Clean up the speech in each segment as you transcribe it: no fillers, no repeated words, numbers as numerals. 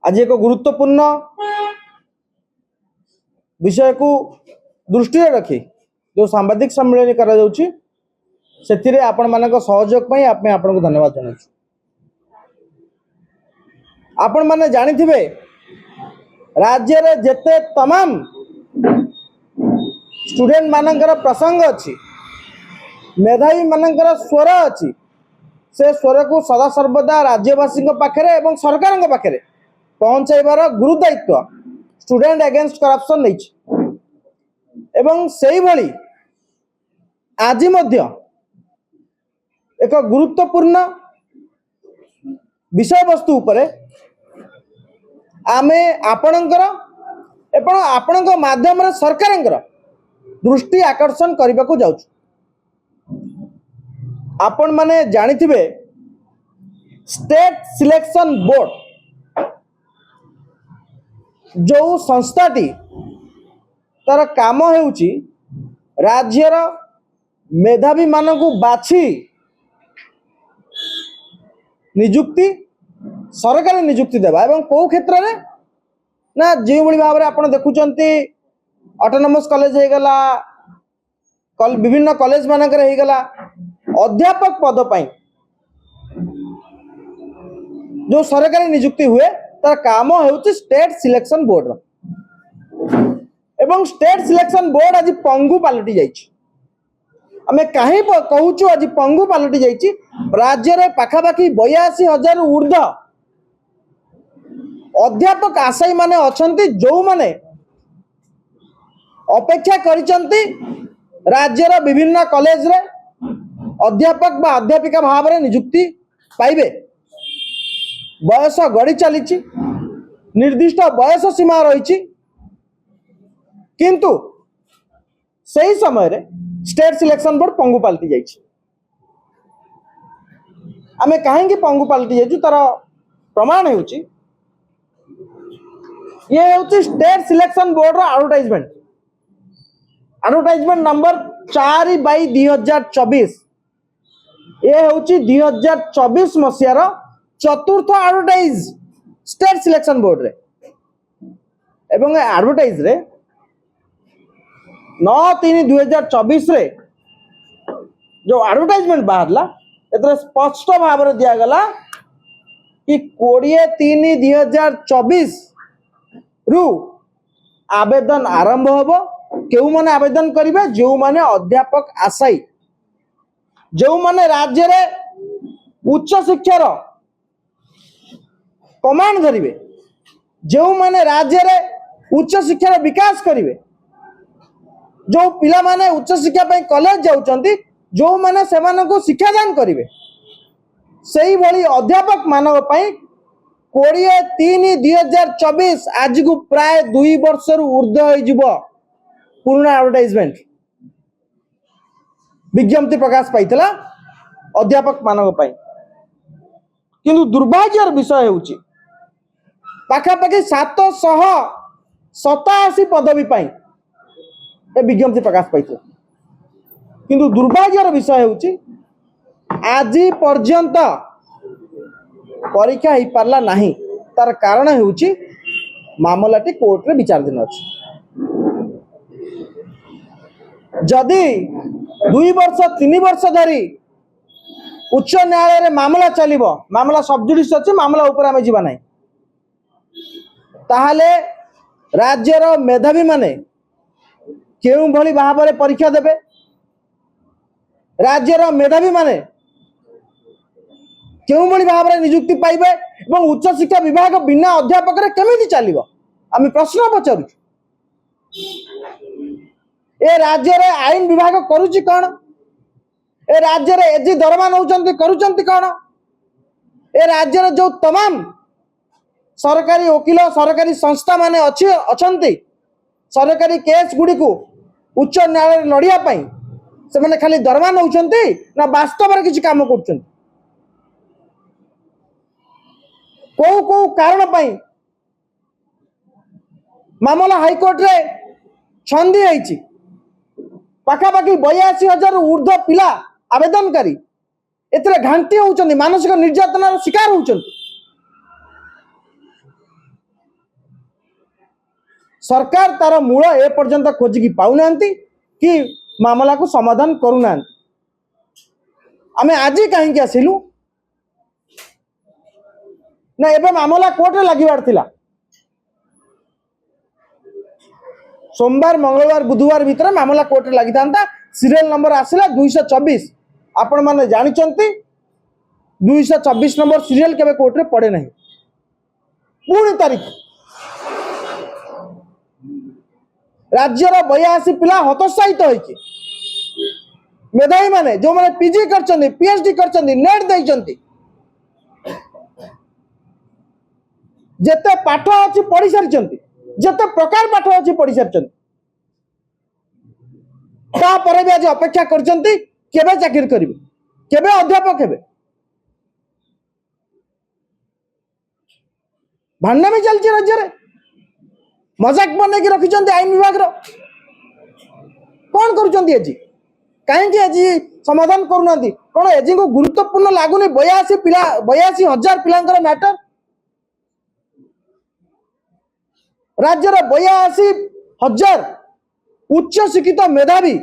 आज एक गुरुत्वपूर्ण विषय को दृष्टि रखी जो सांबादिक सम्मेलन करा जाउची सेथिरे आपण मानक सहयोग पई आपण को धन्यवाद जनाउछु। आपण माने जानिथिबे राज्य रे जेते तमाम स्टूडेंट मानकर प्रसंग अच्छी मेधावी मानकर स्वर अच्छी से स्वर को सदा सर्वदा राज्यवासी पाखे एवं सरकार पाखे पहुंचाइबार गुरु दायित्व स्टूडेंट अगेंस्ट करप्शन नहीं एवं सेही भली आज मध्य एक गुरुत्वपूर्ण विषय वस्तु उपरे आमे आपणकर एवं आपणक माध्यम रे सरकारंकर दृष्टि आकर्षण करने को जाउछु। आपण माने जानिथिबे स्टेट सिलेक्शन बोर्ड जो संस्थाटी तार काम हेउची राज्यर मेधावी मानकु बाछि नियुक्ति सरकारी नियुक्ति देवा एवं को क्षेत्र रे ना जे भली भाव रे आपण देखुचंती ऑटोनोमस कॉलेज हो गला विभिन्न कॉलेज मानक हो गला अध्यापक पद पाई जो सरकारी नियुक्ति हुए तार काम हेउची स्टेट सिलेक्शन बोर्ड एवं स्टेट सिलेक्शन बोर्ड आज पंगु पलटि जाइछि। आमे काहे कहूछु आज पंगु पलटि जाइछि राज्य रे पाखापाखी 82,000 ऊर्ध्व अध्यापक आशायी माने अछंती जो माने अपेक्षा करिसंती राज्यर विभिन्न कॉलेज रे अध्यापक बा अध्यापिका भाव रे नियुक्ति पाइबे। बयस गड़ी चली निर्दिष्ट बयस सीमा रही किंतु सही समय रे स्टेट सिलेक्शन बोर्ड पंगु पलटि जाइछि। आमे कहीं पंगु पलटि जाइछु तार प्रमाण हेउछि ये हेउछि स्टेट सिलेक्शन बोर्ड रो एडवर्टाइजमेंट नंबर 4/2024 ये हेउछि 2024 मसिया रो चतुर्थ एडवर्टाइज स्टेट सिलेक्शन बोर्ड रे एवं एडवर्टाइज रे 9/3/2024 रे जो एडवर्टाइजमेंट बाहरला एतरे स्पष्ट भाव रे दिया गला कि 20/3/2024 रु आवेदन आरंभ होबो। केउ माने आवेदन करिवे जो माने अध्यापक आशायी जो माने राज्य रे उच्च शिक्षार कमांड धरिवे जो माने राज्य रे उच्च शिक्षार विकास करिवे जो पिला माने उच्च शिक्षा पई कॉलेज जाउचंती जो माने सेमान को शिक्षादान करिवे सही भली अध्यापक मानव पई 20/3/2024 आज को प्राय 2 वर्ष रु ऊर्ध्व होई जिवो पुराना एडवर्टाइजमेंट विज्ञप्ति प्रकाश पाइतला अध्यापक मानव पई किंतु दुर्भाग्यर विषय हेउची पाखापाखि 787 पदवी पाई ए विज्ञप्ति प्रकाश पाइतला किंतु दुर्भाग्यर विषय हेउची आज पर्यंत परीक्षा ही पारला नहीं तार कारण हेउची मामलाटी कोर्ट रे विचाराधीन अछि। जदि 2 वर्ष 3 वर्ष धरी उच्च न्यायालय रे मामला चलिबो मामला सबजुडिस अछि मामला ऊपर आमे जीवा नाही ताहाले राज्यर मेधावी माने केउ भली भाव रे परीक्षा देबे राज्यर मेधावी माने केउ भली भाव रे नियुक्ति पाइबे एवं उच्च शिक्षा विभाग बिना अध्यापक रे केमिति चलिबो आमे प्रश्न पचारु ए राज्य रे आईन विभाग करूची कोन ए राज्य रे एजी दरमा नउचंती करूचंती कोन ए राज्य रे जो तमाम सरकारी वकील सरकारी संस्था माने अछंती सरकारी केस गुडी को उच्च न्यायालय लड़िया पाई से माने खाली दरमा नउचंती ना वास्तव रे किछि काम करचंती को कारण पाई मामला हाईकोर्ट रे छंदी आईची पाखापाखि 82,000 ऊर्ध्व पिला आवेदनकारी एतरे घांटी होउचंती मानसिक निर्यातनार शिकार होउचंती सरकार तार मूल ए पर्यंत खोजिकी पाऊना कि मामला को समाधान करूना। आमे आज कहीं आसिलु ना एबे मामला कोर्ट रे लागिवार थिला। सोमवार मंगलवार बुधवार भीतर मामला कोर्ट रे लागि थांता। Serial number आसिला 224। आपण माने जानि चंती 224 नंबर सीरियल केबे कोर्ट रे पड़े नहीं। पुणी तारीख राज्यर 82 पिला हतोत्साहित होइछि। मेधावी माने जो माने पीजी करचंदी पीएचडी करचंदी नेट दैचंदी जेते पाठ अछि पढ़ी सारिचंदी जेते प्रकार पाठ अछि पढ़ी सारिचंदी ता परे भी आज अपेक्षा करचंदी केबे चाकरी करिवे केबे अध्यापक हेबे। भांडनामी चलछि राज्य रे मजाक बने की रखिचंदी आईन विभाग रो कोन करूचंदी एजी काहे एजी समाधान करूनांती कोन एजी को गुरुत्वपूर्ण लागुनी 82,000 पिलांकर मैटर राज्य 82,000 उच्च शिक्षित मेधावी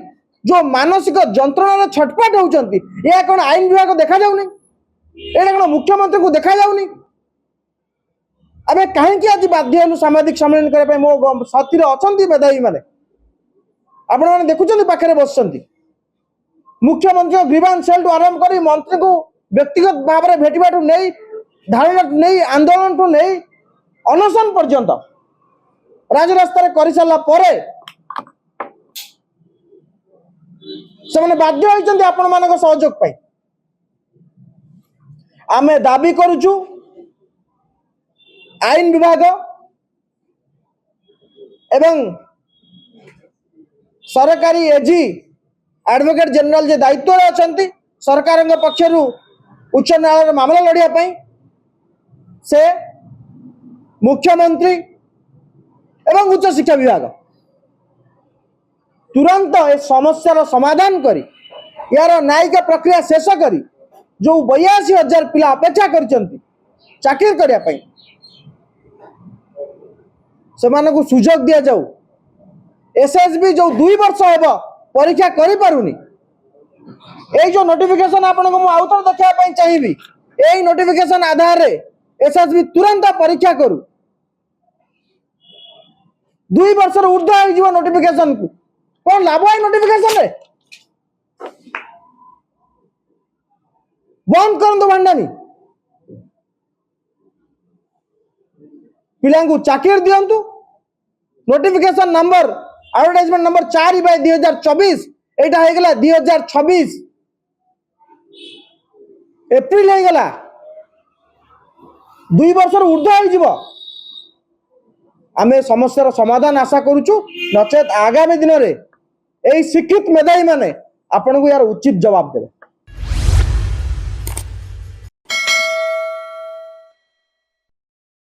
जो मानसिक जंत्रणा छटपट होउचंती या कोन आईन विभाग देखा जाउनी एडा कोन मुख्यमंत्री को देखा जाउनी। अबे कहीं आज बाध्य हलु सामाजिक सम्मेलन करे मो साथी अच्छा मेधावी माने आपण मैंने देखुं पाखे बसुँच मुख्यमंत्री ग्रीवांस सेल आरंभ कर मंत्री को व्यक्तिगत भाव में भेटा नहीं धारणा नहीं आंदोलन ठू नहीं अनशन पर्यंत राजरास्तार कर सारा से बाध्य होती आपण मान सहयोग आमे दाबी करुचु आईन विभाग एवं सरकारी एजी एडवोकेट जनरल जे दायित्व अच्छा सरकार पक्षर उच्च न्यायालय मामला लड़िया से मुख्यमंत्री एवं उच्च शिक्षा विभाग तुरंत ए समस्यार समाधान करी यार न्यायिक प्रक्रिया शेष करी जो 82,000 पिला अपेक्षा करचंती चाकरी करने से मानक सुजोग दिया जाऊ। एसएसबी जो 2 वर्ष हम परीक्षा करि पारुनी ए जो नोटिफिकेशन आपन को आउ तो देखा चाहिए यही नोटिफिकेशन आधार रे एसएसबी तुरंत परीक्षा करू 2 वर्ष ऊर्ध्व हो नोटिफिकेशन को कौन लाभ है नोटिफिकेशन रे बंद कर भांडानी पिला चाकरी दिंतु नोटिफिकेशन नंबर एडवर्टाइजमेंट नंबर 4/2024 एटा हो गला 2026 एप्रिल हो गला 2 वर्ष ऊर्ध्व हो आमे समस्यार समाधान आशा करूचु नचेत आगामी दिन में यही शिक्षित मेधावी माने आपन को यार उचित जवाब देवे।